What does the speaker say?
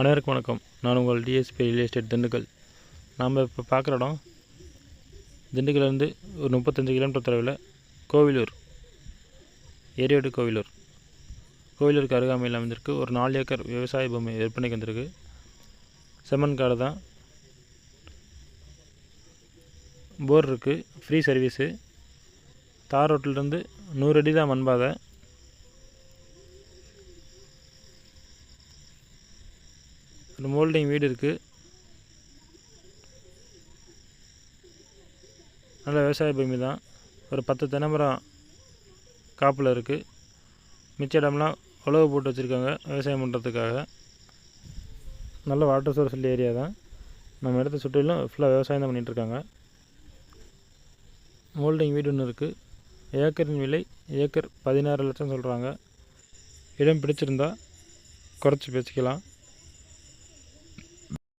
அனைவருக்கும் வணக்கம். நான் உங்கள் டிஎஸ்பி ரியல் எஸ்டேட் திண்டுக்கல். நாம் இப்போ பார்க்குற இடம் திண்டுக்கல்லேருந்து ஒரு 35 கிலோமீட்டர் தொலைவில் கோவிலூர், ஏரியோடு கோவிலூர். கோவிலூருக்கு அருகாமையில் அமைந்திருக்கு. ஒரு 4 ஏக்கர் விவசாய பூமி விற்பனைக்கு வந்திருக்கு. செம்மண் காடு தான். போர் இருக்குது, ஃப்ரீ சர்வீஸு. தார் ரோட்டிலேருந்து 100 அடி தான் மண்பாதை. ஒரு மோல்டிங் வீடு இருக்குது. நல்ல விவசாய பூமி தான். ஒரு 10 தென்னைமரம் காப்பில் இருக்குது. மிச்ச இடம்லாம் உழவு போட்டு வச்சுருக்காங்க விவசாயம் பண்ணுறதுக்காக. நல்ல வாட்டர் சோர்ஸ் உள்ள ஏரியா தான். நம்ம இடத்த சுற்றிலும் ஃபுல்லாக விவசாயம் தான் பண்ணிகிட்ருக்காங்க. மோல்டிங் வீடு ஒன்று இருக்குது. ஏக்கரின் விலை ஏக்கர் 16 லட்சம் சொல்கிறாங்க. இடம் பிடிச்சிருந்தா குறைச்சி பேசிக்கலாம்.